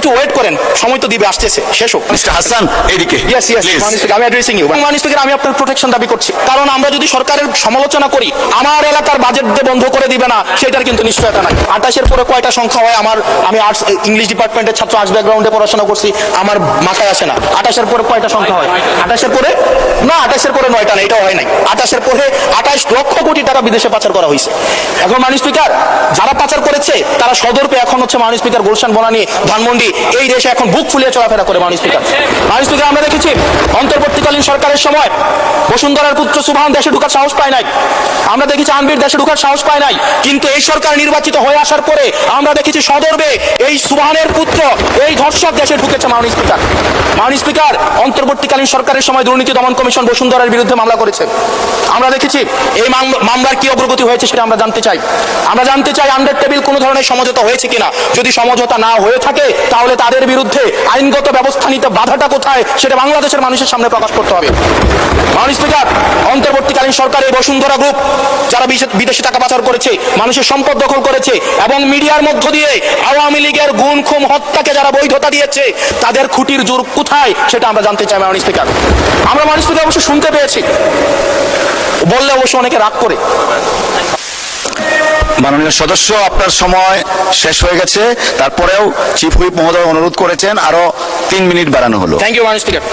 একটু ওয়েট করেন, সময় তো দিবে, আসতেছে, শেষ হোক। মিস্টার হাসান এদিকে ইয়েস ইয়েস, আমি অ্যাড্রেসিং ইউ। মাননীয় স্পিকার, আমি আপনার প্রোটেকশন দাবি করছি, কারণ আমরা যদি সরকারের সমালোচনা করি আমার এলাকার বাজেট দিয়ে বন্ধ করে দিবে না, সেটার কিন্তু নিশ্চয়তা নাই। 28-এর পরে কয়টা সংখ্যা হয় আমি আর্টস ইংলিশ ডিপার্টমেন্টের ছাত্র, আর্টস ব্যাকগ্রাউন্ডে পড়াশোনা করছি, আমার মাথায় আসে না 28-এর পরে কয়টা সংখ্যা হয়। 28-এর পরে না, 28-এর পরে 9টা না, এটাও হয় নাই। 28-এর পরে 28 লক্ষ কোটি টাকা বিদেশে পাচার করা হয়েছে। এখন মাননীয় স্পিকার, যারা পাচার করেছে তারা সদর্পে এখন হচ্ছে মাননীয় স্পিকার গুলশান, বনানী, ধানমন্ডি, এই দেশে এখন বুক ফুলিয়ে চলাফেরা করে। মাননীয় স্পিকার, আমরা দেখেছি অন্তর্বর্তীকালীন সরকারের সময় বসুন্ধরার পুত্র সুবহান দেশে ঢোকার সাহস পায় নাই, আমরা দেখেছি আনবির দেশে ঢোকার সাহস পায় নাই, কিন্তু এই সরকার নির্বাচিত হয়ে আসার পরে আমরা দেখেছি সদর্বে এই সুবহানের পুত্র, এই ধর্ষক দেশে ঢুকেছে। মাননীয় স্পিকার, অন্তর্বর্তীকালীন সরকারের সময় দুর্নীতি দমন কমিশন বসুন্ধরার বিরুদ্ধে মামলা করেছে। আমরা দেখেছি এই মামলার কি অগ্রগতি হয়েছে সেটা আমরা জানতে চাই। আন্ডার টেবিল কোনো ধরনের সমঝোতা হয়েছে কিনা, যদি সমঝোতা না হয়ে থাকে তাহলে তাদের বিরুদ্ধে আইনগত ব্যবস্থা নিতে বাধাটা কোথায় সেটা বাংলাদেশের মানুষের সামনে প্রকাশ করতে হবে। মাননীয় স্পিকার, অন্তর্বর্তীকালীন সরকার এই বসুন্ধরা গ্রুপ যারা বিদেশে টাকা পাচার করেছে, মানুষের সম্পদ দখল করেছে এবং মিডিয়ার মধ্য দিয়ে আওয়ামী লীগের গুম খুম হত্যাকে যারা বৈধতা দিয়েছে, তাদের খুঁটির জোর কোথায় সেটা আমরা জানতে চাই। মাননীয় স্পিকার, আমরা মাননীয় স্পিকার অবশ্য শুনতে পেয়েছি, বললে অবশ্য অনেকে রাগ করে। মাননীয় সদস্য, আপনার সময় শেষ হয়ে গেছে, তারপরেও চিফ হুইপ মহোদয় অনুরোধ করেছেন আরো 3 মিনিট বাড়ানো হলো। থ্যাংক ইউ মাননীয় স্পিকার।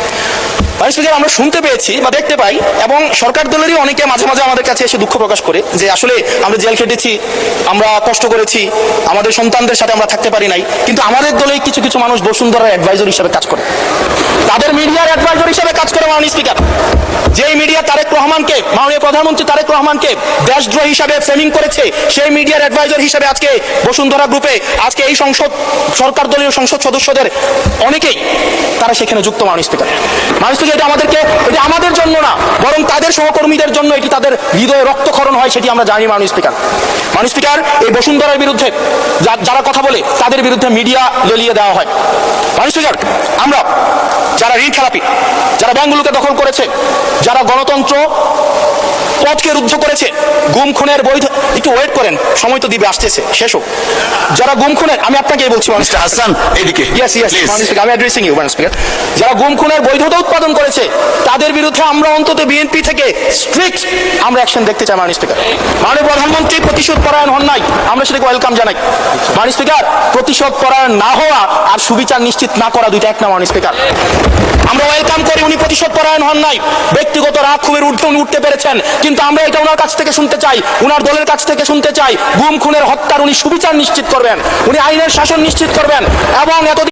মাননীয় স্পিকার, আমরা শুনতে পেয়েছি বা দেখতে পাই এবং সরকার দলেরই অনেকে মাঝে মাঝে আমাদের কাছে এসে দুঃখ প্রকাশ করে যে আসলে আমরা জেল খেটেছি, আমরা কষ্ট করেছি, আমাদের সন্তানদের সাথে আমরা থাকতে পারি নাই, কিন্তু আমাদের দলে কিছু কিছু মানুষ বসুন্ধরার অ্যাডভাইজার হিসেবে কাজ করে, তাদের মিডিয়ার অ্যাডভাইজার হিসেবে কাজ করে। মাননীয় স্পিকার, যেই মিডিয়া তারেক রহমানকে, মাননীয় প্রধানমন্ত্রী তারেক রহমানকে দেশদ্রোহী হিসাবে ফ্রেমিং করেছে, সেই মিডিয়ার অ্যাডভাইজার হিসেবে আজকে বসুন্ধরা গ্রুপে আজকে এই সরকার দলীয় সংসদ সদস্যদের অনেকেই তারা সেখানে যুক্ত। মাননীয় স্পিকার, এটা আমাদের জন্য না, বরং তাদের সহকর্মীদের জন্য এটি তাদের হৃদয়ে রক্তক্ষরণ হয়, সেটি আমরা জানি। মাননীয় স্পিকার, এই বসুন্ধরার বিরুদ্ধে যারা কথা বলে তাদের বিরুদ্ধে মিডিয়া লেলিয়ে দেওয়া হয়। মাননীয় স্পিকার, আমরা যারা ঋণ খেলাপি, যারা ব্যাংকগুলোকে দখল করেছে, যারা গণতন্ত্র পথকে রুদ্ধ করেছে, গুম খুনের বৈধ, একটু ওয়েট করেন, সময় তো দিবে, আসতেছে, শেষ হোক। যারা গুম খুনের, আমি আপনাকে বলছি মিস্টার হাসান এদিকে, ইয়েস ইয়েস, আমি অ্যাড্রেসিং ইউ মাননীয় স্পিকার, যারা গুম খুনের বৈধতা উৎপাদন করেছে তাদের বিরুদ্ধে আমরা অন্তত বিএনপি থেকে স্ট্রিক্ট আমরা অ্যাকশন দেখতে চাই। মাননীয় স্পিকার, মাননীয় প্রধানমন্ত্রী প্রতিশোধ পরায়ণ হন নাই, আমরা সেটাকে ওয়েলকাম জানাই। মাননীয় স্পিকার, প্রতিশোধ পরায়ণ না হওয়া আর সুবিচার নিশ্চিত না করা দুইটা এক না। মাননীয় স্পিকার, আমরা ওয়েলকাম করি উনি প্রতিশোধ পরায়ণ হন নাই, ব্যক্তিগত রাগ ক্ষোভের ঊর্ধ্বে উনি উঠতে পেরেছেন, কিন্তু আমরা এটা ওনার কাছ থেকে শুনতে চাই, ওনার দলের কাছ থেকে শুনতে চাই, গুম খুনের হত্যার উনি সুবিচার নিশ্চিত করবেন, উনি আইনের শাসন নিশ্চিত করবেন এবং এতদিন